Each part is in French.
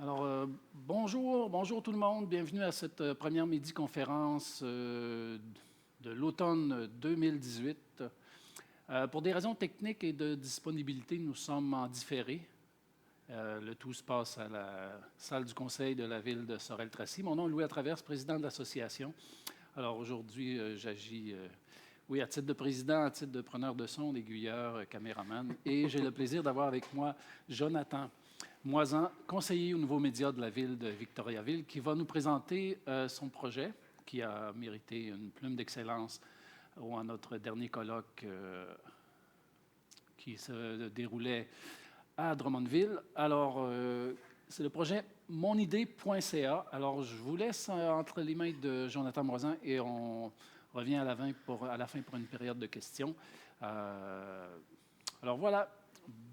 Bonjour tout le monde. Bienvenue à cette première midi-conférence de l'automne 2018. Pour des raisons techniques et de disponibilité, nous sommes en différé. Le tout se passe à la salle du conseil de la ville de Sorel-Tracy. Mon nom est Louis Latraverse, président de l'association. Alors aujourd'hui, j'agis, à titre de président, à titre de preneur de son, d'aiguilleur, caméraman. Et j'ai le plaisir d'avoir avec moi Jonathan Moisan, conseiller aux nouveaux médias de la ville de Victoriaville, qui va nous présenter son projet, qui a mérité une plume d'excellence à notre dernier colloque qui se déroulait à Drummondville. Alors, c'est le projet monidée.ca. Alors, je vous laisse entre les mains de Jonathan Moisan et on revient à la fin pour une période de questions. Alors voilà.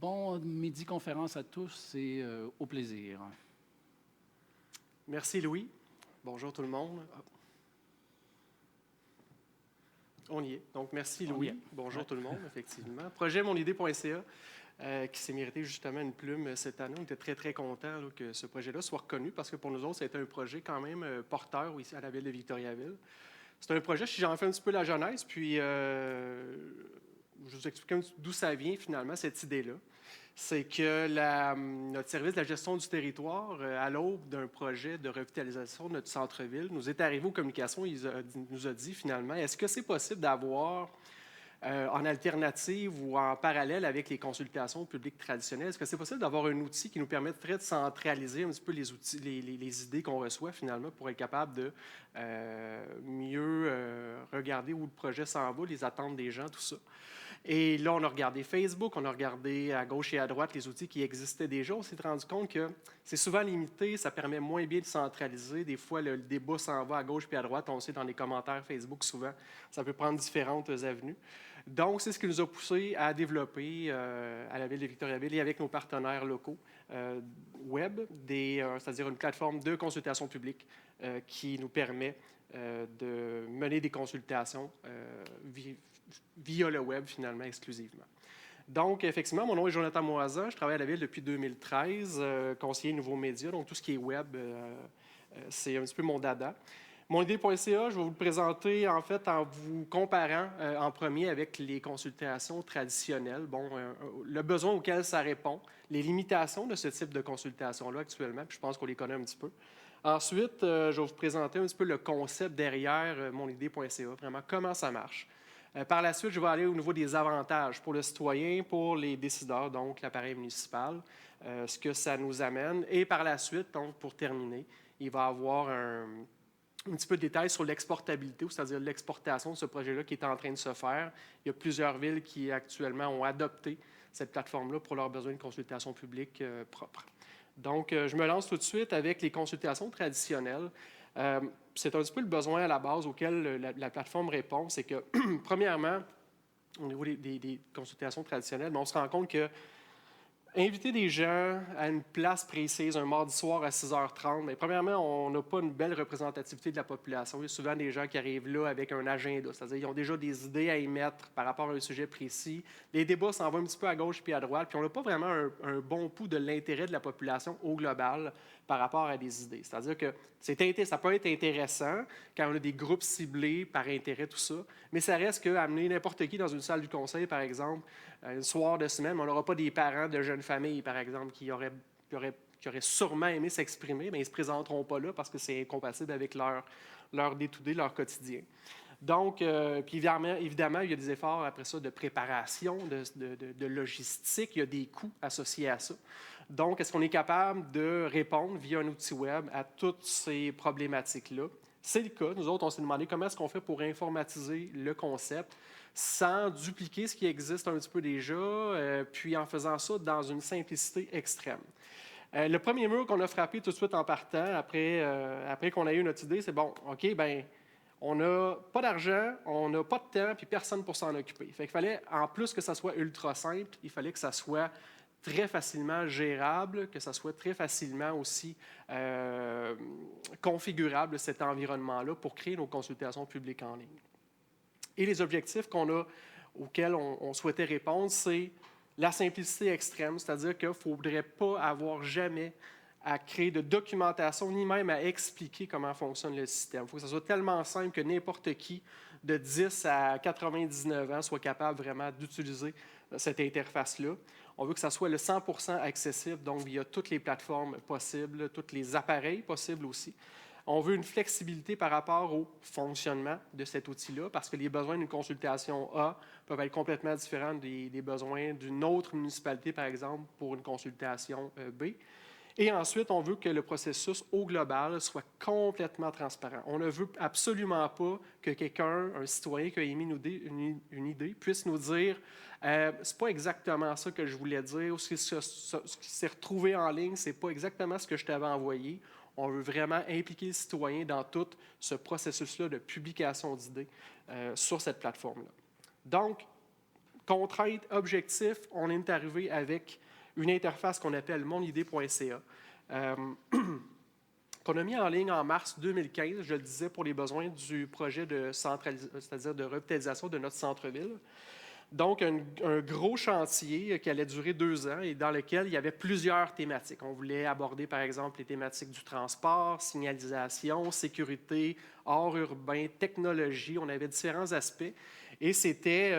Bon midi-conférence à tous et au plaisir. Merci Louis. Bonjour tout le monde. On y est. Donc merci Louis. Bonjour tout le monde, effectivement. Projet monidée.ca qui s'est mérité justement une plume cette année. On était très, très contents que ce projet-là soit reconnu parce que pour nous autres, ça a été un projet quand même porteur ici à la ville de Victoriaville. C'est un projet, si j'en fais un petit peu la genèse, puis je vous explique d'où ça vient finalement, cette idée-là. C'est que notre service de la gestion du territoire, à l'aube d'un projet de revitalisation de notre centre-ville, nous est arrivé aux communications, nous a dit finalement, est-ce que c'est possible d'avoir en alternative ou en parallèle avec les consultations publiques traditionnelles, est-ce que c'est possible d'avoir un outil qui nous permettrait de centraliser un petit peu les outils, les idées qu'on reçoit finalement pour être capable de mieux regarder où le projet s'en va, les attentes des gens, tout ça. Et là, on a regardé Facebook, on a regardé à gauche et à droite les outils qui existaient déjà. On s'est rendu compte que c'est souvent limité, ça permet moins bien de centraliser. Des fois, le débat s'en va à gauche et à droite. On le sait dans les commentaires Facebook souvent, ça peut prendre différentes avenues. Donc, c'est ce qui nous a poussé à développer à la ville de Victoriaville et avec nos partenaires locaux web, c'est-à-dire une plateforme de consultation publique qui nous permet de mener des consultations via le web, finalement, exclusivement. Donc, effectivement, mon nom est Jonathan Moisan. Je travaille à la ville depuis 2013, conseiller nouveaux médias. Donc, tout ce qui est web, c'est un petit peu mon dada. Monidée.ca, je vais vous le présenter en fait en vous comparant en premier avec les consultations traditionnelles. Bon, le besoin auquel ça répond, les limitations de ce type de consultation-là actuellement, puis je pense qu'on les connaît un petit peu. Ensuite, je vais vous présenter un petit peu le concept derrière monidée.ca, vraiment comment ça marche. Par la suite, je vais aller au niveau des avantages pour le citoyen, pour les décideurs, donc l'appareil municipal, ce que ça nous amène. Et par la suite, donc pour terminer, il va y avoir un petit peu de détails sur l'exportabilité, c'est-à-dire l'exportation de ce projet-là qui est en train de se faire. Il y a plusieurs villes qui actuellement ont adopté cette plateforme-là pour leurs besoins de consultation publique propre. Donc, je me lance tout de suite avec les consultations traditionnelles. C'est un petit peu le besoin à la base auquel la plateforme répond. C'est que, premièrement, au niveau des consultations traditionnelles, on se rend compte que inviter des gens à une place précise un mardi soir à 6h30, mais premièrement, on n'a pas une belle représentativité de la population. Il y a souvent des gens qui arrivent là avec un agenda, c'est-à-dire qu'ils ont déjà des idées à émettre par rapport à un sujet précis. Les débats s'en vont un petit peu à gauche puis à droite, puis on n'a pas vraiment un bon pouls de l'intérêt de la population au global par rapport à des idées. C'est-à-dire que ça peut être intéressant quand on a des groupes ciblés par intérêt, tout ça, mais ça reste qu'amener n'importe qui dans une salle du conseil, par exemple, un soir de semaine, on n'aura pas des parents de jeunes familles, par exemple, qui auraient sûrement aimé s'exprimer, mais ils ne se présenteront pas là parce que c'est incompatible avec leur day-to-day, leur quotidien. Donc, puis évidemment, il y a des efforts après ça de préparation, de logistique, il y a des coûts associés à ça. Donc, est-ce qu'on est capable de répondre via un outil web à toutes ces problématiques-là? C'est le cas. Nous autres, on s'est demandé comment est-ce qu'on fait pour informatiser le concept sans dupliquer ce qui existe un petit peu déjà, puis en faisant ça dans une simplicité extrême. Le premier mur qu'on a frappé tout de suite en partant, après qu'on a eu notre idée, c'est bon, OK, bien, on n'a pas d'argent, on n'a pas de temps, puis personne pour s'en occuper. Fait qu'il fallait, en plus que ça soit ultra simple, il fallait que ça soit très facilement gérable, que ça soit très facilement aussi configurable, cet environnement-là, pour créer nos consultations publiques en ligne. Et les objectifs auxquels on souhaitait répondre, c'est la simplicité extrême, c'est-à-dire qu'il ne faudrait pas avoir jamais à créer de documentation, ni même à expliquer comment fonctionne le système. Il faut que ce soit tellement simple que n'importe qui, de 10 à 99 ans, soit capable vraiment d'utiliser cette interface-là. On veut que ça soit le 100% accessible, donc via toutes les plateformes possibles, tous les appareils possibles aussi. On veut une flexibilité par rapport au fonctionnement de cet outil-là, parce que les besoins d'une consultation A peuvent être complètement différents des besoins d'une autre municipalité, par exemple, pour une consultation B. Et ensuite, on veut que le processus au global soit complètement transparent. On ne veut absolument pas que quelqu'un, un citoyen qui a émis une idée, puisse nous dire c'est pas exactement ça que je voulais dire, ou ce qui s'est retrouvé en ligne, c'est pas exactement ce que je t'avais envoyé. On veut vraiment impliquer le citoyen dans tout ce processus-là de publication d'idées sur cette plateforme-là. Donc, contrainte, objectif, on est arrivé avec une interface qu'on appelle monidée.ca, qu'on a mis en ligne en mars 2015, je le disais, pour les besoins du projet de c'est-à-dire de revitalisation de notre centre-ville. Donc, un gros chantier qui allait durer 2 ans et dans lequel il y avait plusieurs thématiques. On voulait aborder, par exemple, les thématiques du transport, signalisation, sécurité, art urbain, technologie. On avait différents aspects. Et c'était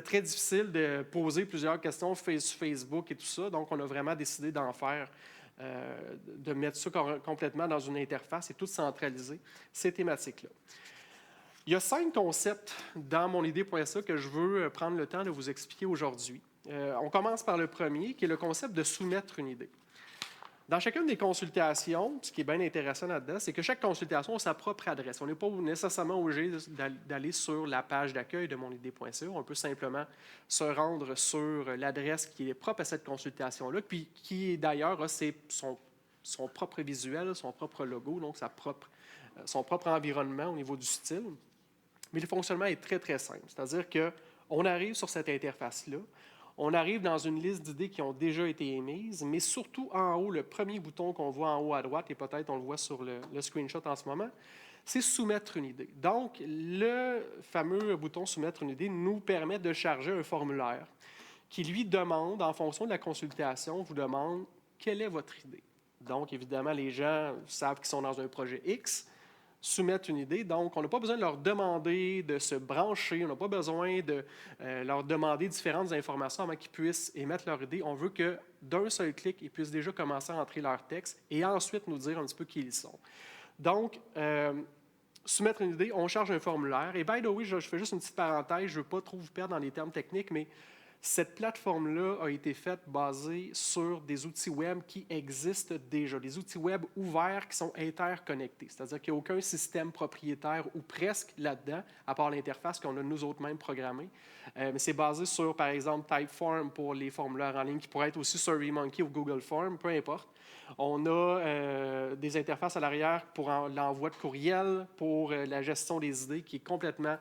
très difficile de poser plusieurs questions sur Facebook et tout ça. Donc, on a vraiment décidé d'en faire, de mettre ça complètement dans une interface et tout centraliser ces thématiques-là. Il y a 5 concepts dans monidée.ca que je veux prendre le temps de vous expliquer aujourd'hui. On commence par le premier, qui est le concept de soumettre une idée. Dans chacune des consultations, ce qui est bien intéressant là-dedans, c'est que chaque consultation a sa propre adresse. On n'est pas nécessairement obligé d'aller sur la page d'accueil de monidée.ca. On peut simplement se rendre sur l'adresse qui est propre à cette consultation-là, puis qui d'ailleurs a son propre visuel, son propre logo, donc son propre environnement au niveau du style. Mais le fonctionnement est très, très simple. C'est-à-dire qu'on arrive sur cette interface-là, on arrive dans une liste d'idées qui ont déjà été émises, mais surtout en haut, le premier bouton qu'on voit en haut à droite, et peut-être on le voit sur le screenshot en ce moment, c'est soumettre une idée. Donc, le fameux bouton soumettre une idée nous permet de charger un formulaire qui lui demande, en fonction de la consultation, vous demande quelle est votre idée. Donc, évidemment, les gens savent qu'ils sont dans un projet X, soumettre une idée. Donc, on n'a pas besoin de leur demander de se brancher, on n'a pas besoin de leur demander différentes informations avant qu'ils puissent émettre leur idée. On veut que, d'un seul clic, ils puissent déjà commencer à entrer leur texte et ensuite nous dire un petit peu qui ils sont. Donc, soumettre une idée, on charge un formulaire. Et by the way, je fais juste une petite parenthèse, je ne veux pas trop vous perdre dans les termes techniques, mais cette plateforme-là a été faite basée sur des outils web qui existent déjà, des outils web ouverts qui sont interconnectés. C'est-à-dire qu'il n'y a aucun système propriétaire ou presque là-dedans, à part l'interface qu'on a nous autres mêmes programmée. Mais c'est basé sur, par exemple, Typeform pour les formulaires en ligne, qui pourrait être aussi SurveyMonkey ou Google Form, peu importe. On a des interfaces à l'arrière pour l'envoi de courriel, pour la gestion des idées, qui est complètement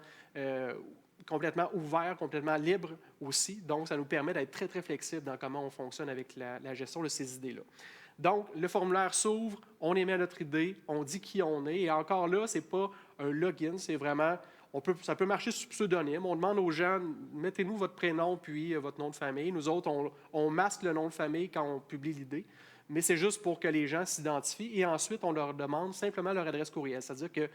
ouvert, complètement libre aussi. Donc, ça nous permet d'être très, très flexible dans comment on fonctionne avec la gestion de ces idées-là. Donc, le formulaire s'ouvre, on émet notre idée, on dit qui on est. Et encore là, ce n'est pas un login, c'est vraiment, ça peut marcher sous pseudonyme. On demande aux gens, mettez-nous votre prénom puis votre nom de famille. Nous autres, on masque le nom de famille quand on publie l'idée. Mais c'est juste pour que les gens s'identifient. Et ensuite, on leur demande simplement leur adresse courriel. C'est-à-dire que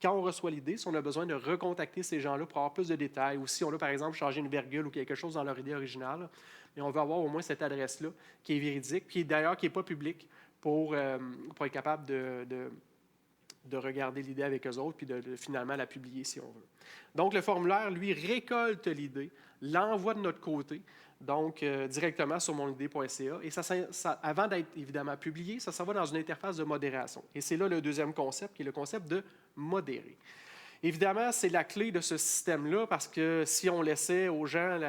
quand on reçoit l'idée, si on a besoin de recontacter ces gens-là pour avoir plus de détails, ou si on a, par exemple, changé une virgule ou quelque chose dans leur idée originale, mais on veut avoir au moins cette adresse-là qui est véridique, puis d'ailleurs qui n'est pas publique pour être capable de regarder l'idée avec eux autres, puis de finalement la publier si on veut. Donc, le formulaire, lui, récolte l'idée, l'envoie de notre côté, donc directement sur monidée.ca. Et ça, avant d'être évidemment publié, ça s'en va dans une interface de modération. Et c'est là le deuxième concept, qui est le concept de modérer. Évidemment, c'est la clé de ce système-là, parce que si on laissait aux gens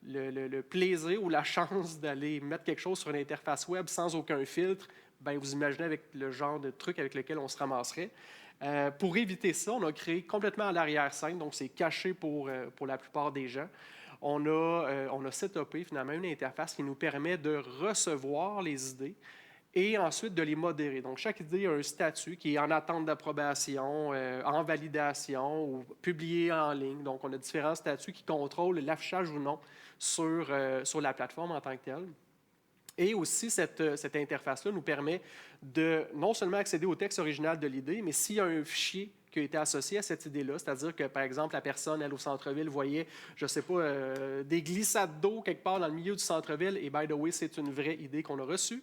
le plaisir ou la chance d'aller mettre quelque chose sur une interface web sans aucun filtre, bien, vous imaginez avec le genre de truc avec lequel on se ramasserait. Pour éviter ça, on a créé complètement à l'arrière-scène, donc c'est caché pour la plupart des gens. On a setupé finalement une interface qui nous permet de recevoir les idées et ensuite de les modérer. Donc, chaque idée a un statut qui est en attente d'approbation, en validation ou publié en ligne. Donc, on a différents statuts qui contrôlent l'affichage ou non sur la plateforme en tant que telle. Et aussi, cette interface-là nous permet de non seulement accéder au texte original de l'idée, mais s'il y a un fichier qui a été associé à cette idée-là, c'est-à-dire que, par exemple, la personne, elle, au centre-ville, voyait, je ne sais pas, des glissades d'eau quelque part dans le milieu du centre-ville, et by the way, c'est une vraie idée qu'on a reçue,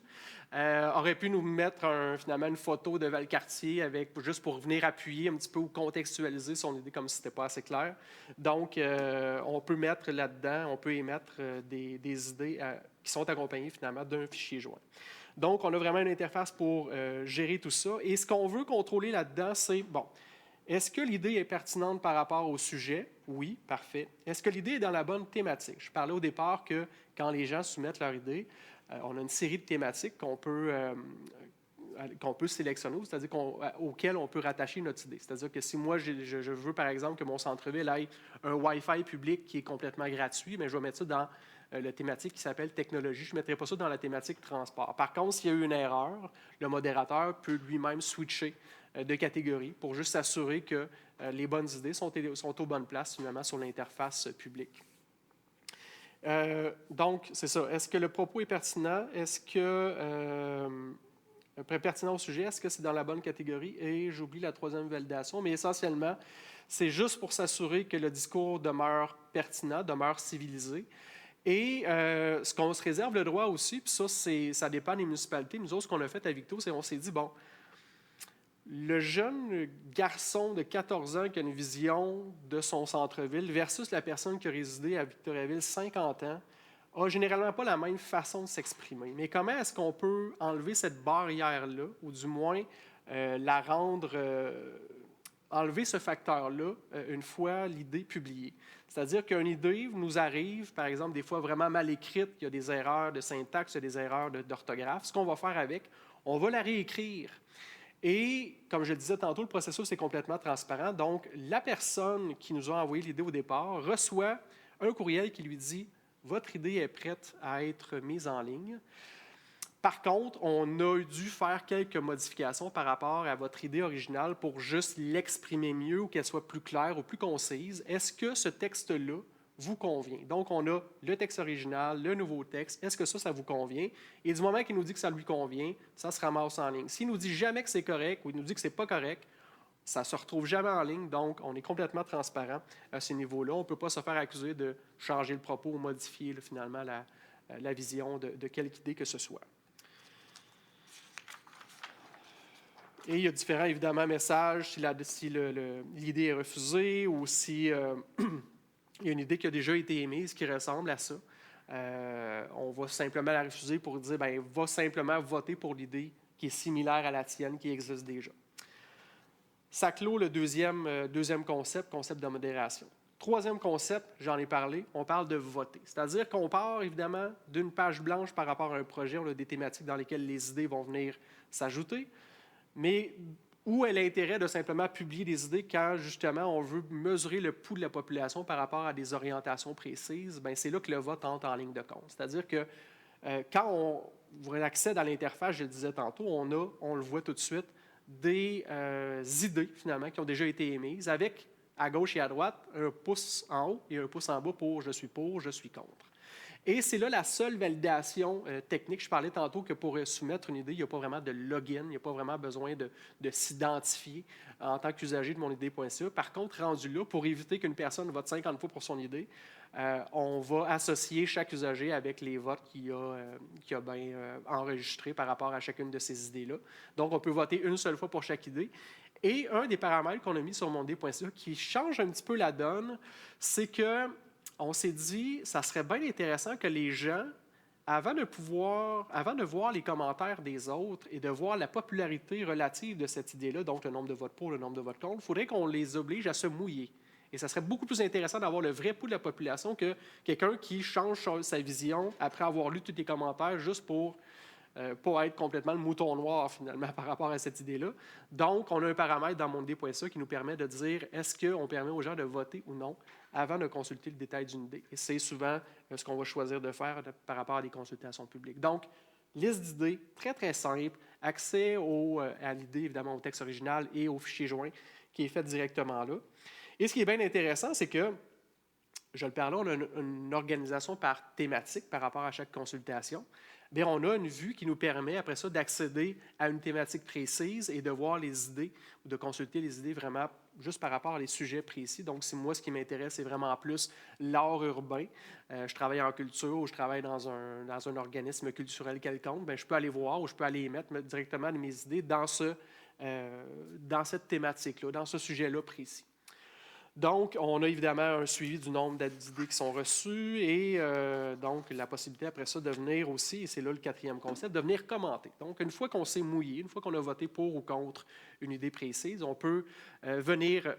aurait pu nous mettre finalement une photo de Valcartier juste pour venir appuyer un petit peu ou contextualiser son idée comme si ce n'était pas assez clair. Donc, on peut mettre là-dedans, on peut émettre des idées qui sont accompagnées finalement d'un fichier joint. Donc, on a vraiment une interface pour gérer tout ça. Et ce qu'on veut contrôler là-dedans, c'est, bon, est-ce que l'idée est pertinente par rapport au sujet? Oui, parfait. Est-ce que l'idée est dans la bonne thématique? Je parlais au départ que quand les gens soumettent leur idée, on a une série de thématiques qu'on peut sélectionner, c'est-à-dire auxquelles on peut rattacher notre idée. C'est-à-dire que si moi, je veux, par exemple, que mon centre-ville ait un Wi-Fi public qui est complètement gratuit, bien, je vais mettre ça dans la thématique qui s'appelle technologie. Je ne mettrai pas ça dans la thématique transport. Par contre, s'il y a eu une erreur, le modérateur peut lui-même switcher de catégorie pour juste s'assurer que les bonnes idées sont aux bonnes places, finalement, sur l'interface publique. Donc, c'est ça. Est-ce que le propos est pertinent? Est-ce que pertinent au sujet? Est-ce que c'est dans la bonne catégorie? Et j'oublie la troisième validation, mais essentiellement, c'est juste pour s'assurer que le discours demeure pertinent, demeure civilisé. Et ce qu'on se réserve le droit aussi, puis ça dépend des municipalités. Nous autres, ce qu'on a fait à Victo, c'est qu'on s'est dit, bon, le jeune garçon de 14 ans qui a une vision de son centre-ville versus la personne qui a résidé à Victoriaville 50 ans n'a généralement pas la même façon de s'exprimer. Mais comment est-ce qu'on peut enlever cette barrière-là, ou du moins la rendre, enlever ce facteur-là une fois l'idée publiée? C'est-à-dire qu'une idée nous arrive, par exemple, des fois vraiment mal écrite, il y a des erreurs de syntaxe, il y a des erreurs d'orthographe. Ce qu'on va faire avec, on va la réécrire. Et, comme je le disais tantôt, le processus est complètement transparent. Donc, la personne qui nous a envoyé l'idée au départ reçoit un courriel qui lui dit « Votre idée est prête à être mise en ligne. » Par contre, on a dû faire quelques modifications par rapport à votre idée originale pour juste l'exprimer mieux ou qu'elle soit plus claire ou plus concise. Est-ce que ce texte-là vous convient? Donc, on a le texte original, le nouveau texte. Est-ce que ça vous convient? Et du moment qu'il nous dit que ça lui convient, ça se ramasse en ligne. S'il nous dit jamais que c'est correct ou il nous dit que ce n'est pas correct, ça ne se retrouve jamais en ligne. Donc, on est complètement transparent à ce niveau-là. On ne peut pas se faire accuser de changer le propos ou modifier finalement la vision de quelque idée que ce soit. Et il y a différents, évidemment, messages si l'idée est refusée ou si il y a une idée qui a déjà été émise qui ressemble à ça. On va simplement la refuser pour dire, bien, va simplement voter pour l'idée qui est similaire à la tienne, qui existe déjà. Ça clôt le deuxième concept de modération. Troisième concept, j'en ai parlé, on parle de voter. C'est-à-dire qu'on part, évidemment, d'une page blanche par rapport à un projet. On a des thématiques dans lesquelles les idées vont venir s'ajouter. Mais où est l'intérêt de simplement publier des idées quand, justement, on veut mesurer le pouls de la population par rapport à des orientations précises? Bien, c'est là que le vote entre en ligne de compte. C'est-à-dire que quand on accède à l'interface, je le disais tantôt, on le voit tout de suite, des idées, finalement, qui ont déjà été émises, avec, à gauche et à droite, un pouce en haut et un pouce en bas pour « je suis pour »,« je suis contre ». Et c'est là la seule validation technique. Je parlais tantôt que pour soumettre une idée, il n'y a pas vraiment de login, il n'y a pas vraiment besoin de s'identifier en tant qu'usager de monidée.ca. Par contre, rendu là, pour éviter qu'une personne vote 50 fois pour son idée, on va associer chaque usager avec les votes qu'il a bien enregistrés par rapport à chacune de ces idées-là. Donc, on peut voter une seule fois pour chaque idée. Et un des paramètres qu'on a mis sur monidée.ca qui change un petit peu la donne, c'est que on s'est dit, ça serait bien intéressant que les gens, avant de voir les commentaires des autres et de voir la popularité relative de cette idée-là, donc le nombre de votes pour, le nombre de votes contre, il faudrait qu'on les oblige à se mouiller. Et ça serait beaucoup plus intéressant d'avoir le vrai pouls de la population que quelqu'un qui change sa vision après avoir lu tous les commentaires juste pour être complètement le mouton noir, finalement, par rapport à cette idée-là. Donc, on a un paramètre dans monidée.ca qui nous permet de dire est-ce qu'on permet aux gens de voter ou non avant de consulter le détail d'une idée. Et c'est souvent ce qu'on va choisir de faire par rapport à des consultations publiques. Donc, liste d'idées, très, très simple, accès à l'idée, évidemment, au texte original et au fichier joint qui est fait directement là. Et ce qui est bien intéressant, c'est que, je le parlais, on a une organisation par thématique par rapport à chaque consultation. bien, on a une vue qui nous permet, après ça, d'accéder à une thématique précise et de voir les idées, ou de consulter les idées vraiment juste par rapport à les sujets précis. Donc, si moi, ce qui m'intéresse, c'est vraiment plus l'art urbain, je travaille en culture ou je travaille dans un organisme culturel quelconque, bien, je peux aller voir ou je peux aller émettre directement mes idées dans cette thématique-là, dans ce sujet-là précis. Donc, on a évidemment un suivi du nombre d'idées qui sont reçues et donc la possibilité après ça de venir aussi, et c'est là le 4e concept, de venir commenter. Donc, une fois qu'on s'est mouillé, une fois qu'on a voté pour ou contre une idée précise, on peut venir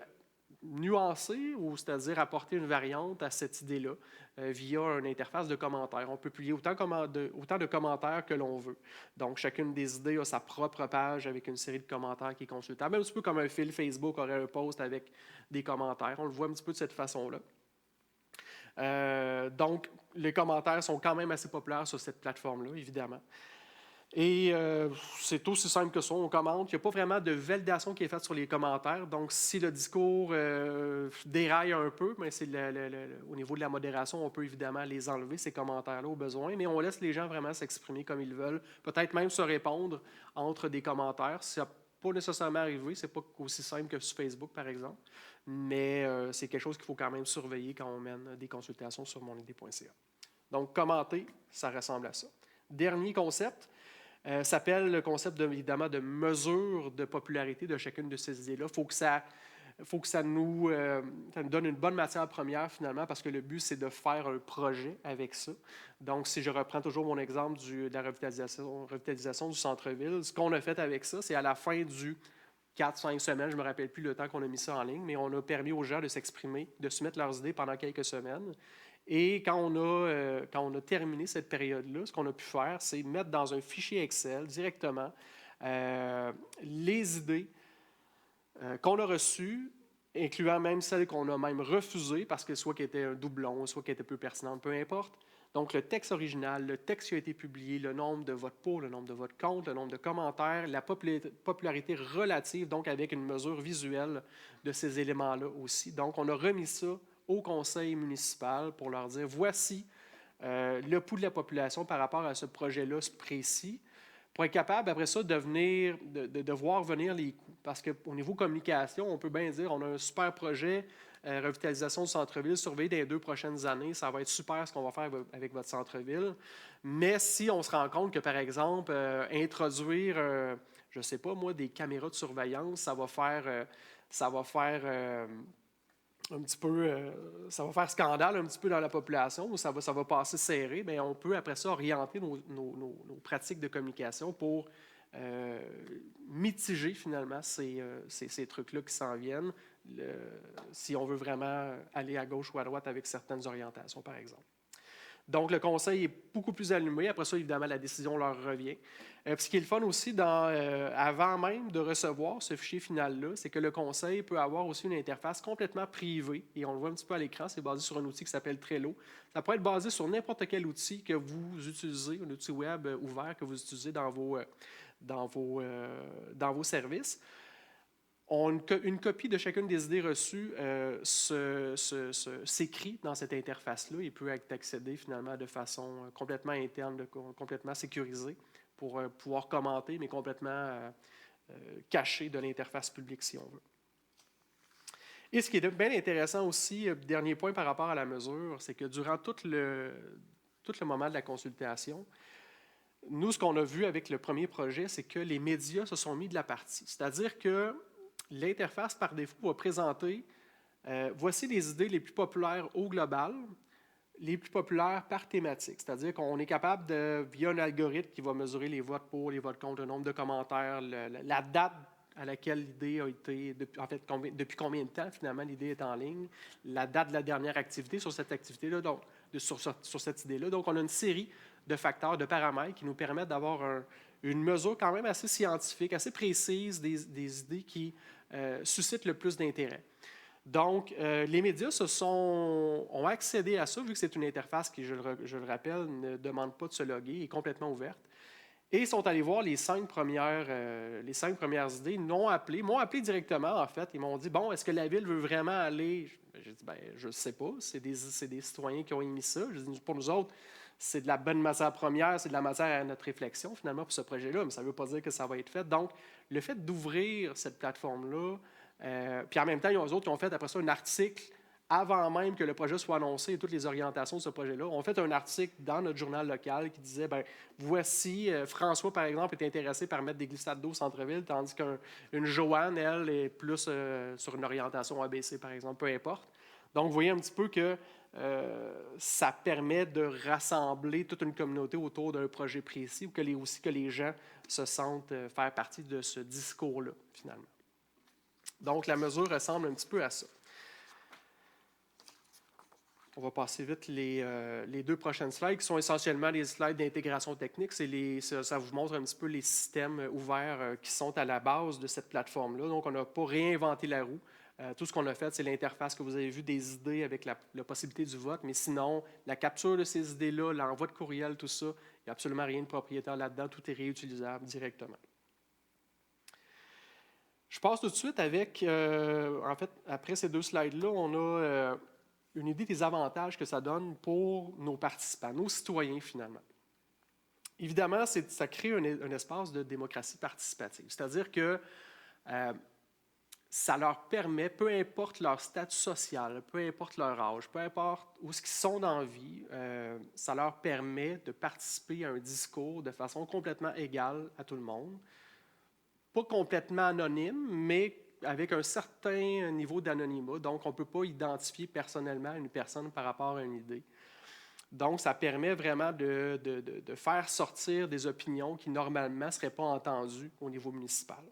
nuancer, ou c'est-à-dire apporter une variante à cette idée-là via une interface de commentaires. On peut publier autant de commentaires que l'on veut. Donc, chacune des idées a sa propre page avec une série de commentaires qui est consultable, un petit peu comme un fil Facebook aurait un post avec des commentaires. On le voit un petit peu de cette façon-là. Donc, les commentaires sont quand même assez populaires sur cette plateforme-là, évidemment. Et c'est aussi simple que ça, on commente. Il n'y a pas vraiment de validation qui est faite sur les commentaires. Donc, si le discours déraille un peu, mais c'est au niveau de la modération, on peut évidemment les enlever, ces commentaires-là, au besoin. Mais on laisse les gens vraiment s'exprimer comme ils veulent. Peut-être même se répondre entre des commentaires. Ça n'a pas nécessairement arrivé. Ce n'est pas aussi simple que sur Facebook, par exemple. Mais c'est quelque chose qu'il faut quand même surveiller quand on mène des consultations sur monidée.ca. Donc, commenter, ça ressemble à ça. Dernier concept. S'appelle le concept, évidemment, de mesure de popularité de chacune de ces idées-là. Il faut que ça nous donne une bonne matière première, finalement, parce que le but, c'est de faire un projet avec ça. Donc, si je reprends toujours mon exemple de la revitalisation du centre-ville, ce qu'on a fait avec ça, c'est à la fin du 4-5 semaines, je ne me rappelle plus le temps qu'on a mis ça en ligne, mais on a permis aux gens de s'exprimer, de soumettre leurs idées pendant quelques semaines. Et quand on a terminé cette période-là, ce qu'on a pu faire, c'est mettre dans un fichier Excel directement les idées qu'on a reçues, incluant même celles qu'on a même refusées, parce que soit qu'elles étaient un doublon, soit qu'elles étaient peu pertinentes, peu importe. Donc, le texte original, le texte qui a été publié, le nombre de votes pour, le nombre de votes contre, le nombre de commentaires, la popularité relative, donc avec une mesure visuelle de ces éléments-là aussi. Donc, on a remis ça au conseil municipal pour leur dire voici le pouls de la population par rapport à ce projet-là précis, pour être capable, après ça, de voir venir les coûts. Parce qu'au niveau communication, on peut bien dire on a un super projet, revitalisation du centre-ville, surveillé dans les 2 prochaines années, ça va être super ce qu'on va faire avec votre centre-ville. Mais si on se rend compte que, par exemple, introduire, je ne sais pas moi, des caméras de surveillance, ça va faire un petit peu, ça va faire scandale un petit peu dans la population, ou ça va passer serré, bien, on peut après ça orienter nos pratiques de communication pour mitiger finalement ces trucs-là qui s'en viennent, si on veut vraiment aller à gauche ou à droite avec certaines orientations, par exemple. Donc, le conseil est beaucoup plus allumé. Après ça, évidemment, la décision leur revient. Ce qui est le fun aussi, avant même de recevoir ce fichier final-là, c'est que le conseil peut avoir aussi une interface complètement privée. Et on le voit un petit peu à l'écran, c'est basé sur un outil qui s'appelle Trello. Ça peut être basé sur n'importe quel outil que vous utilisez, un outil web ouvert que vous utilisez dans vos services. Une copie de chacune des idées reçues s'écrit dans cette interface-là et peut être accédé finalement de façon complètement interne, complètement sécurisée pour pouvoir commenter, mais complètement caché de l'interface publique si on veut. Et ce qui est bien intéressant aussi, dernier point par rapport à la mesure, c'est que durant tout le moment de la consultation, nous, ce qu'on a vu avec le premier projet, c'est que les médias se sont mis de la partie. C'est-à-dire que l'interface, par défaut, va présenter voici les idées les plus populaires au global, les plus populaires par thématique. C'est-à-dire qu'on est capable, via un algorithme qui va mesurer les votes pour, les votes contre, le nombre de commentaires, la date à laquelle l'idée a été, depuis combien de temps, finalement, l'idée est en ligne, la date de la dernière activité sur cette activité-là, donc sur cette idée-là. Donc, on a une série de facteurs, de paramètres qui nous permettent d'avoir une mesure quand même assez scientifique, assez précise des idées qui suscitent le plus d'intérêt. Donc, les médias ont accédé à ça, vu que c'est une interface qui, je le rappelle, ne demande pas de se loguer, est complètement ouverte. Et ils sont allés voir les 5 premières idées, m'ont appelé directement, en fait. Ils m'ont dit, bon, est-ce que la Ville veut vraiment aller? J'ai dit, bien, je ne sais pas, c'est des citoyens qui ont émis ça. Je dis, pour nous autres, c'est de la bonne matière première, c'est de la matière à notre réflexion, finalement, pour ce projet-là, mais ça ne veut pas dire que ça va être fait. Donc, le fait d'ouvrir cette plateforme-là, puis en même temps, il y a eux autres qui ont fait après ça un article avant même que le projet soit annoncé et toutes les orientations de ce projet-là. On fait un article dans notre journal local qui disait, bien, voici, François, par exemple, est intéressé par mettre des glissades d'eau au centre-ville, tandis qu'une Joanne, elle, est plus sur une orientation ABC, par exemple, peu importe. Donc, vous voyez un petit peu que ça permet de rassembler toute une communauté autour d'un projet précis ou aussi que les gens se sentent faire partie de ce discours-là, finalement. Donc, la mesure ressemble un petit peu à ça. On va passer vite les deux prochaines slides, qui sont essentiellement les slides d'intégration technique. Ça vous montre un petit peu les systèmes ouverts qui sont à la base de cette plateforme-là. Donc, on n'a pas réinventé la roue. Tout ce qu'on a fait, c'est l'interface que vous avez vue des idées avec la possibilité du vote. Mais sinon, la capture de ces idées-là, l'envoi de courriel, tout ça, il n'y a absolument rien de propriétaire là-dedans. Tout est réutilisable directement. Je passe tout de suite avec, en fait, après ces deux slides-là, on a une idée des avantages que ça donne pour nos participants, nos citoyens finalement. Évidemment, ça crée un espace de démocratie participative, c'est-à-dire que ça leur permet, peu importe leur statut social, peu importe leur âge, peu importe où ils sont dans la vie, ça leur permet de participer à un discours de façon complètement égale à tout le monde. Pas complètement anonyme, mais avec un certain niveau d'anonymat. Donc, on ne peut pas identifier personnellement une personne par rapport à une idée. Donc, ça permet vraiment de faire sortir des opinions qui, normalement, ne seraient pas entendues au niveau municipal.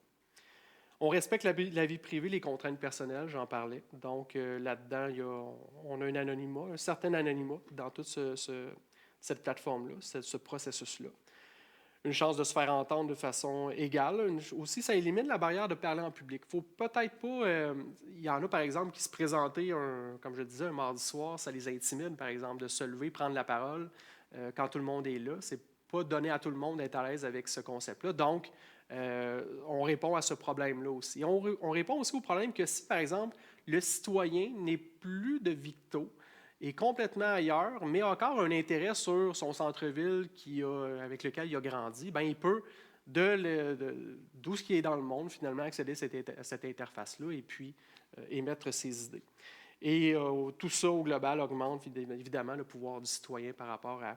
On respecte la vie privée, les contraintes personnelles, j'en parlais. Donc, là-dedans, on a un anonymat, un certain anonymat dans toute cette plateforme-là, ce processus-là. Une chance de se faire entendre de façon égale. Aussi, ça élimine la barrière de parler en public. Il ne faut peut-être pas... il y en a, par exemple, qui se présentaient, comme je disais, un mardi soir, ça les intimide, par exemple, de se lever, prendre la parole quand tout le monde est là. Ce n'est pas donné à tout le monde d'être à l'aise avec ce concept-là. Donc, on répond à ce problème-là aussi. On répond aussi au problème que si, par exemple, le citoyen n'est plus de Victo, est complètement ailleurs, mais encore un intérêt sur son centre-ville avec lequel il a grandi, bien, il peut, d'où ce qui est dans le monde, finalement, accéder à cette interface-là et puis émettre ses idées. Et tout ça, au global, augmente évidemment le pouvoir du citoyen par rapport à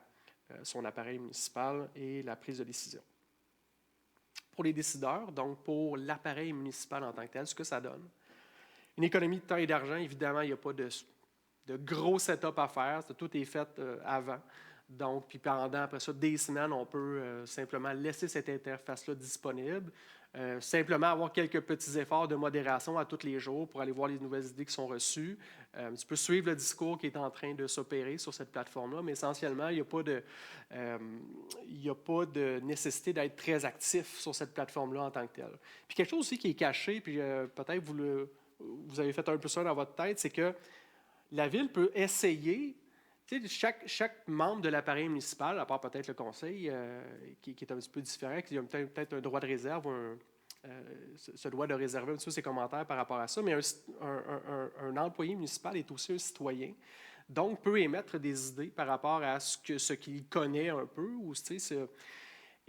son appareil municipal et la prise de décision. Pour les décideurs, donc pour l'appareil municipal en tant que tel, ce que ça donne, une économie de temps et d'argent, évidemment, il n'y a pas de gros setup à faire, tout est fait avant. Donc, puis pendant, après ça, des semaines, on peut simplement laisser cette interface-là disponible, simplement avoir quelques petits efforts de modération à tous les jours pour aller voir les nouvelles idées qui sont reçues. Tu peux suivre le discours qui est en train de s'opérer sur cette plateforme-là, mais essentiellement, il n'y a pas de nécessité d'être très actif sur cette plateforme-là en tant que telle. Puis quelque chose aussi qui est caché, puis peut-être vous avez fait un peu ça dans votre tête, c'est que la ville peut essayer, chaque membre de l'appareil municipal, à part peut-être le conseil, qui est un petit peu différent, qui a peut-être un droit de réserve, ce droit de réserver un petit peu ses commentaires par rapport à ça, mais un employé municipal est aussi un citoyen, donc peut émettre des idées par rapport à ce qu'il connaît un peu,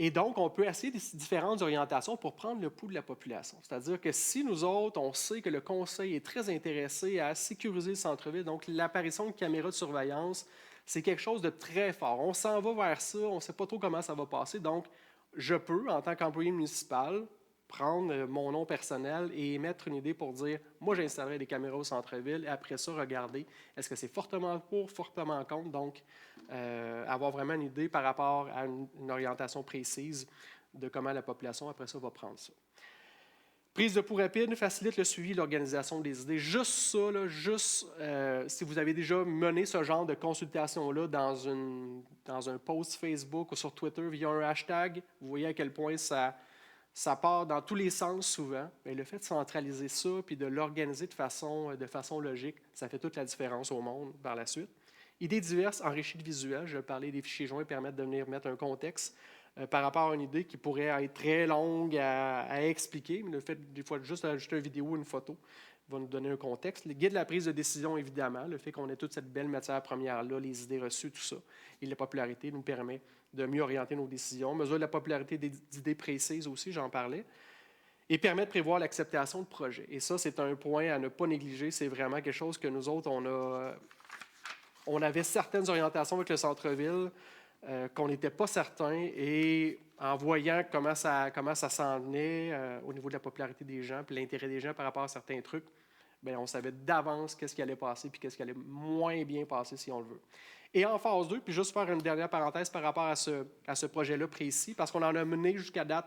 et donc, on peut essayer des différentes orientations pour prendre le pouls de la population. C'est-à-dire que si nous autres, on sait que le conseil est très intéressé à sécuriser le centre-ville, donc l'apparition de caméras de surveillance, c'est quelque chose de très fort. On s'en va vers ça, on ne sait pas trop comment ça va passer. Donc, je peux, en tant qu'employé municipal, prendre mon nom personnel et émettre une idée pour dire, moi, j'installerai des caméras au centre-ville, et après ça, regarder, est-ce que c'est fortement pour, fortement contre, donc avoir vraiment une idée par rapport à une orientation précise de comment la population, après ça, va prendre ça. Prise de pouls rapide facilite le suivi et l'organisation des idées. Juste ça, si vous avez déjà mené ce genre de consultation-là dans un post Facebook ou sur Twitter via un hashtag, vous voyez à quel point ça part dans tous les sens souvent. Mais le fait de centraliser ça puis de l'organiser de façon logique, ça fait toute la différence au monde par la suite. Idées diverses enrichies de visuels. Je vais parler des fichiers joints permettent de venir mettre un contexte par rapport à une idée qui pourrait être très longue à expliquer, mais le fait, des fois, juste d'ajouter une vidéo ou une photo va nous donner un contexte. Le guide de la prise de décision, évidemment, le fait qu'on ait toute cette belle matière première-là, les idées reçues, tout ça, et la popularité nous permet de mieux orienter nos décisions. Mesure la popularité d'idées précises aussi, j'en parlais, et permet de prévoir l'acceptation de projets. Et ça, c'est un point à ne pas négliger. C'est vraiment quelque chose que nous autres, on avait certaines orientations avec le centre-ville qu'on n'était pas certain, et en voyant comment ça s'en venait au niveau de la popularité des gens, puis l'intérêt des gens par rapport à certains trucs, bien, on savait d'avance qu'est-ce qui allait passer puis qu'est-ce qui allait moins bien passer si on le veut. Et en phase 2, puis juste faire une dernière parenthèse par rapport à ce projet-là précis, parce qu'on en a mené jusqu'à date,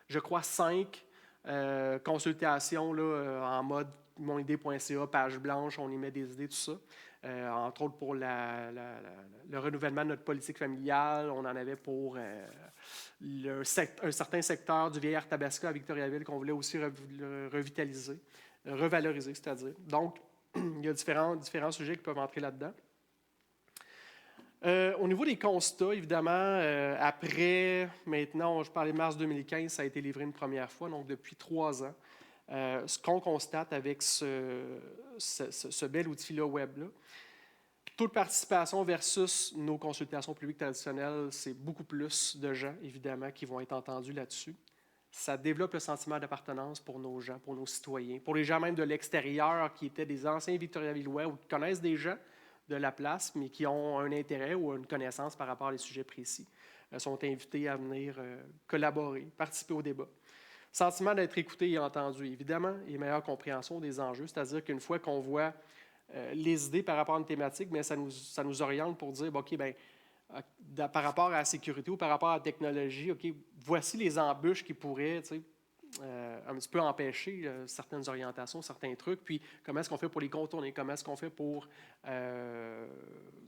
je crois, 5 consultations là, en mode monidée.ca, page blanche, on y met des idées, tout ça. Entre autres pour le renouvellement de notre politique familiale. On en avait pour un certain secteur du vieil Arthabasca à Victoriaville qu'on voulait aussi revaloriser, c'est-à-dire. Donc, il y a différents sujets qui peuvent entrer là-dedans. Au niveau des constats, évidemment, après, maintenant, je parlais de mars 2015, ça a été livré une première fois, donc depuis 3 ans. Ce qu'on constate avec ce bel outil-là web-là, taux de participation versus nos consultations publiques traditionnelles, c'est beaucoup plus de gens, évidemment, qui vont être entendus là-dessus. Ça développe le sentiment d'appartenance pour nos gens, pour nos citoyens, pour les gens même de l'extérieur qui étaient des anciens Victoriavillois ou qui connaissent des gens de la place, mais qui ont un intérêt ou une connaissance par rapport à des sujets précis, sont invités à venir collaborer, participer au débat. Sentiment d'être écouté et entendu, évidemment, et meilleure compréhension des enjeux, c'est-à-dire qu'une fois qu'on voit les idées par rapport à une thématique, bien, ça nous oriente pour dire, OK, bien, par rapport à la sécurité ou par rapport à la technologie, OK, voici les embûches qui pourraient, un petit peu empêcher certaines orientations, certains trucs, puis comment est-ce qu'on fait pour les contourner, comment est-ce qu'on fait pour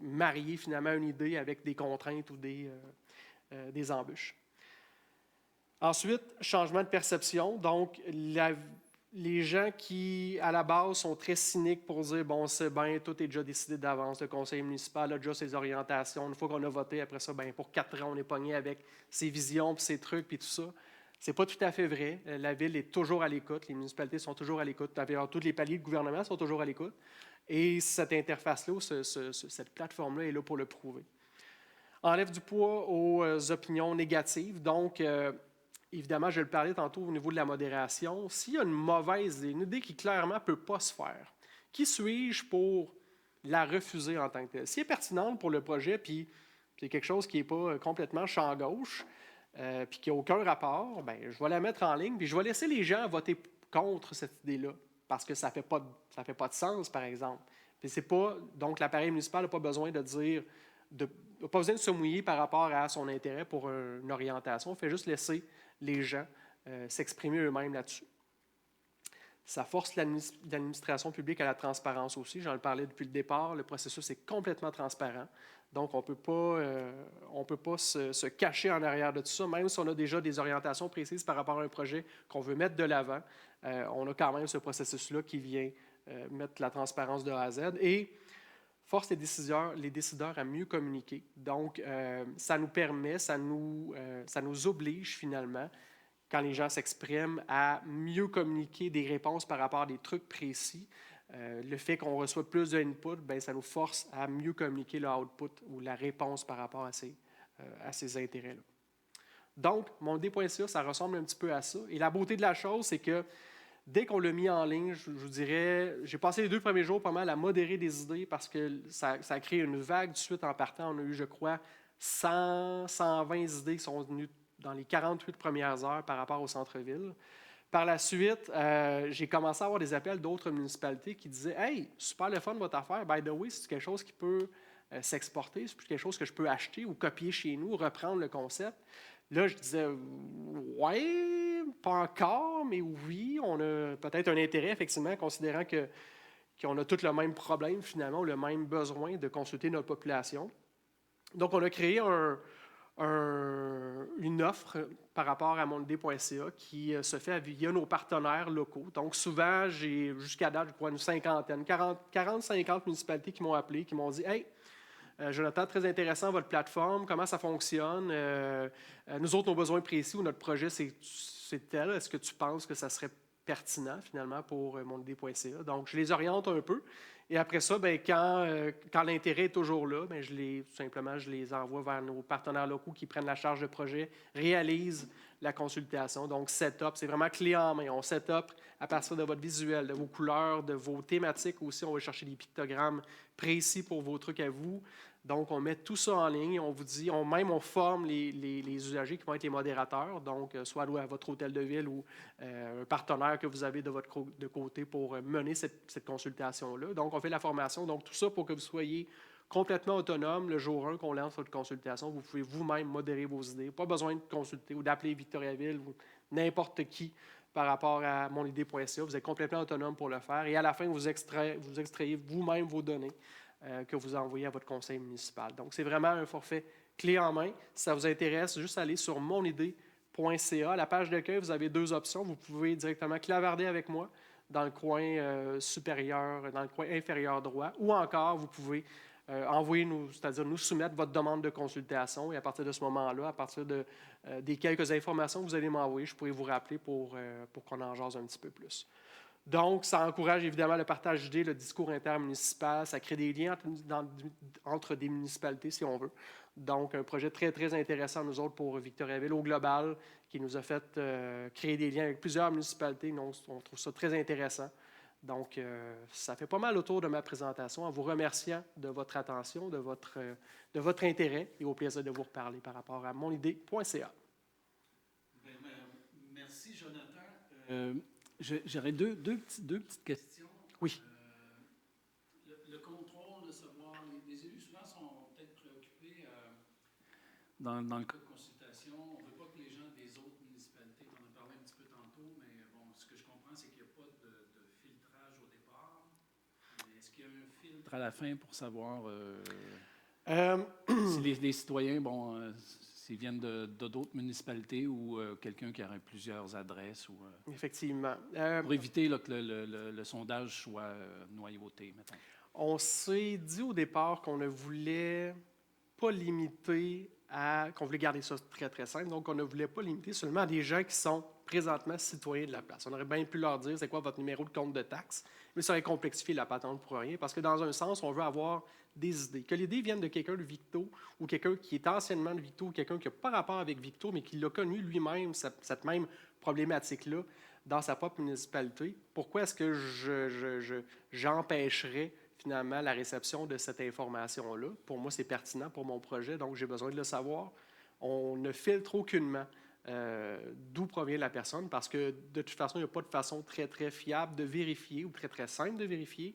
marier finalement une idée avec des contraintes ou des embûches. Ensuite, changement de perception. Donc, les gens qui, à la base, sont très cyniques pour dire, bon, c'est bien, tout est déjà décidé d'avance, le conseil municipal a déjà ses orientations, une fois qu'on a voté, après ça, bien, pour 4 ans, on est pogné avec ses visions, puis ses trucs, puis tout ça. C'est pas tout à fait vrai. La ville est toujours à l'écoute, les municipalités sont toujours à l'écoute, tous les paliers de gouvernement sont toujours à l'écoute, et cette interface-là, cette plateforme-là est là pour le prouver. Enlève du poids aux opinions négatives, donc... évidemment, je le parlais tantôt au niveau de la modération. S'il y a une mauvaise idée, une idée qui clairement ne peut pas se faire, qui suis-je pour la refuser en tant que telle? Si elle est pertinente pour le projet, puis c'est quelque chose qui n'est pas complètement champ gauche, puis qui n'a aucun rapport, bien, je vais la mettre en ligne, puis je vais laisser les gens voter contre cette idée-là, parce que ça ne fait pas de sens, par exemple. Puis c'est pas, donc, l'appareil municipal n'a pas besoin de dire... n'a pas besoin de se mouiller par rapport à son intérêt pour une orientation. Il fait juste laisser les gens s'exprimer eux-mêmes là-dessus. Ça force l'administration publique à la transparence aussi. J'en parlais depuis le départ. Le processus est complètement transparent. Donc, on ne peut pas se cacher en arrière de tout ça. Même si on a déjà des orientations précises par rapport à un projet qu'on veut mettre de l'avant, on a quand même ce processus-là qui vient mettre la transparence de A à Z. Et force les décideurs à mieux communiquer. Donc, ça nous permet, ça nous oblige finalement, quand les gens s'expriment, à mieux communiquer des réponses par rapport à des trucs précis. Le fait qu'on reçoit plus de input, bien, ça nous force à mieux communiquer le output ou la réponse par rapport à ces intérêts-là. Donc, monidée.ca, ça ressemble un petit peu à ça. Et la beauté de la chose, c'est que dès qu'on l'a mis en ligne, je vous dirais, j'ai passé les 2 premiers jours pas mal à modérer des idées parce que ça a créé une vague tout de suite en partant. On a eu, je crois, 120 idées qui sont venues dans les 48 premières heures par rapport au centre-ville. Par la suite, j'ai commencé à avoir des appels d'autres municipalités qui disaient « Hey, super le fun votre affaire, by the way, c'est quelque chose qui peut s'exporter, c'est quelque chose que je peux acheter ou copier chez nous, reprendre le concept. » Là, je disais « Ouais, pas encore, mais oui, on a peut-être un intérêt, effectivement, considérant qu'on a tous le même problème, finalement, le même besoin de consulter notre population. » Donc, on a créé une offre par rapport à monidée.ca qui se fait via nos partenaires locaux. Donc, souvent, j'ai jusqu'à date, je crois, une cinquantaine, 40-50 municipalités qui m'ont appelé, qui m'ont dit « Hey, Jonathan, très intéressant, votre plateforme, comment ça fonctionne. Nous autres, nos besoins précis ou notre projet, c'est tel. Est-ce que tu penses que ça serait pertinent, finalement, pour monidée.ca? Donc, je les oriente un peu. Et après ça, bien, quand l'intérêt est toujours là, bien, je les envoie vers nos partenaires locaux qui prennent la charge de projet, réalisent la consultation. Donc, setup, c'est vraiment clé en main. On setup à partir de votre visuel, de vos couleurs, de vos thématiques aussi. On va chercher des pictogrammes précis pour vos trucs à vous. Donc, on met tout ça en ligne. On vous dit, on forme les usagers qui vont être les modérateurs. Donc, soit à votre hôtel de ville ou un partenaire que vous avez de votre côté pour mener cette consultation-là. Donc, on fait la formation. Donc, tout ça pour que vous soyez complètement autonome. Le jour 1 qu'on lance votre consultation, vous pouvez vous-même modérer vos idées. Pas besoin de consulter ou d'appeler Victoriaville ou n'importe qui par rapport à monidée.ca. Vous êtes complètement autonome pour le faire. Et à la fin, vous extrayez vous-même vos données que vous envoyez à votre conseil municipal. Donc, c'est vraiment un forfait clé en main. Si ça vous intéresse, juste aller sur monidée.ca. À la page d'accueil, vous avez 2 options. Vous pouvez directement clavarder avec moi dans le coin supérieur, dans le coin inférieur droit, ou encore, vous pouvez c'est-à-dire nous soumettre votre demande de consultation et à partir de ce moment-là, à partir des quelques informations que vous allez m'envoyer, je pourrai vous rappeler pour qu'on en jase un petit peu plus. Donc, ça encourage évidemment le partage d'idées, le discours intermunicipal, ça crée des liens entre des municipalités, si on veut. Donc, un projet très, très intéressant, nous autres, pour Victoriaville au global, qui nous a fait créer des liens avec plusieurs municipalités. Donc, on trouve ça très intéressant. Donc, ça fait pas mal autour de ma présentation, en vous remerciant de votre attention, de votre intérêt et au plaisir de vous reparler par rapport à monidée.ca. Merci, Jonathan. J'aurais deux petites questions. Oui. Le contrôle, de savoir, les élus souvent sont peut-être préoccupés dans le cas de consultation. On ne veut pas que les gens des autres municipalités, on en a parlé un petit peu tantôt, mais bon, ce que je comprends, c'est qu'il n'y a pas de filtrage au départ. Mais est-ce qu'il y a un filtre à la fin pour savoir si les citoyens, s'ils viennent d'autres municipalités ou quelqu'un qui aurait plusieurs adresses? Effectivement. Pour éviter là, que le sondage soit noyauté, mettons. On s'est dit au départ qu'on ne voulait pas limiter qu'on voulait garder ça très, très simple. Donc, on ne voulait pas limiter seulement à des gens qui sont présentement citoyens de la place. On aurait bien pu leur dire c'est quoi votre numéro de compte de taxe, mais ça aurait complexifié la patente pour rien parce que dans un sens, on veut avoir des idées. Que l'idée vienne de quelqu'un de Victo ou quelqu'un qui est anciennement de Victo ou quelqu'un qui n'a pas rapport avec Victo, mais qui l'a connu lui-même, cette même problématique-là, dans sa propre municipalité. Pourquoi est-ce que j'empêcherais finalement la réception de cette information-là? Pour moi, c'est pertinent pour mon projet, donc j'ai besoin de le savoir. On ne filtre aucunement d'où provient la personne parce que de toute façon, il n'y a pas de façon très, très fiable de vérifier ou très, très simple de vérifier.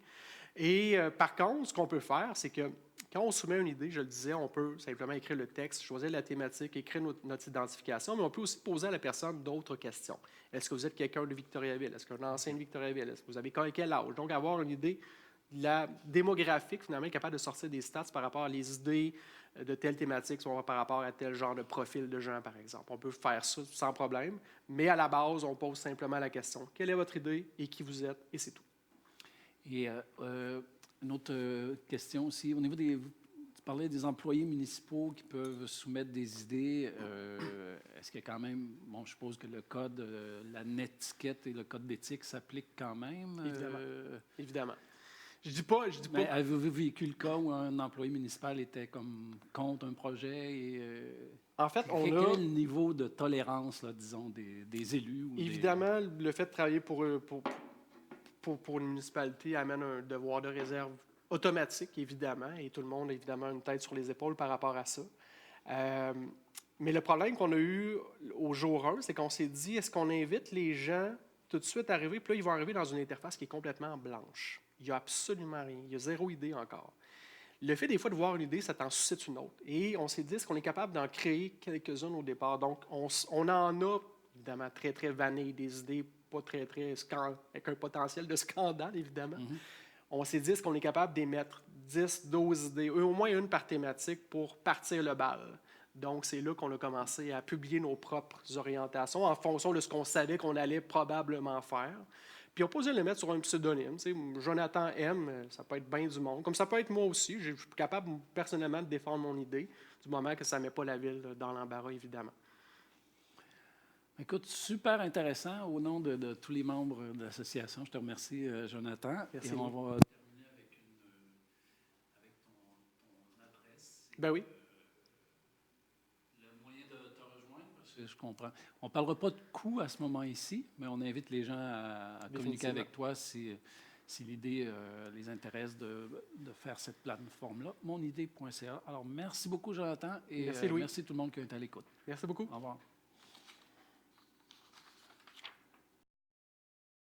Et par contre, ce qu'on peut faire, c'est que quand on soumet une idée, je le disais, on peut simplement écrire le texte, choisir la thématique, écrire notre identification, mais on peut aussi poser à la personne d'autres questions. Est-ce que vous êtes quelqu'un de Victoriaville? Est-ce qu'un ancien de Victoriaville? Est-ce que vous avez quel âge? Donc, avoir une idée de la démographique, finalement, capable de sortir des stats par rapport à les idées de telle thématique, soit par rapport à tel genre de profil de gens, par exemple. On peut faire ça sans problème, mais à la base, on pose simplement la question. Quelle est votre idée et qui vous êtes? Et c'est tout. Et une autre question aussi, au niveau tu parlais des employés municipaux qui peuvent soumettre des idées. Est-ce qu'il y a quand même, je suppose que le code, la netiquette et le code d'éthique s'appliquent quand même? Évidemment. Je dis pas. Mais avez-vous vécu le cas où un employé municipal était comme contre un projet et en fait, quel niveau de tolérance, là, disons, des élus? Évidemment, le fait de travailler pour une municipalité amène un devoir de réserve automatique, évidemment, et tout le monde a évidemment une tête sur les épaules par rapport à ça. Mais le problème qu'on a eu au jour 1, c'est qu'on s'est dit, est-ce qu'on invite les gens tout de suite à arriver, puis là, ils vont arriver dans une interface qui est complètement blanche. Il n'y a absolument rien. Il y a 0 idée encore. Le fait, des fois, de voir une idée, ça t'en suscite une autre. Et on s'est dit, est-ce qu'on est capable d'en créer quelques-unes au départ? Donc, on en a, évidemment, très, très vanille, des idées pas très, très avec un potentiel de scandale, évidemment. Mm-hmm. On s'est dit, est-ce qu'on est capable d'émettre 10, 12 idées, au moins une par thématique pour partir le bal? Donc, c'est là qu'on a commencé à publier nos propres orientations en fonction de ce qu'on savait qu'on allait probablement faire. Puis on peut aussi le mettre sur un pseudonyme. Tu sais, Jonathan M, ça peut être bien du monde. Comme ça peut être moi aussi. Je suis capable personnellement de défendre mon idée, du moment que ça ne met pas la ville dans l'embarras, évidemment. Écoute, super intéressant. Au nom de tous les membres de l'association, je te remercie, Jonathan. Merci. Et on va terminer avec ton adresse. Ben oui. Le moyen de te rejoindre, parce que je comprends. On ne parlera pas de coûts à ce moment ici, mais on invite les gens à communiquer avec toi si l'idée les intéresse de faire cette plateforme-là. Monidée.ca. Alors, merci beaucoup, Jonathan, et Merci, Louis. merci tout le monde qui est à l'écoute. Merci beaucoup. Au revoir.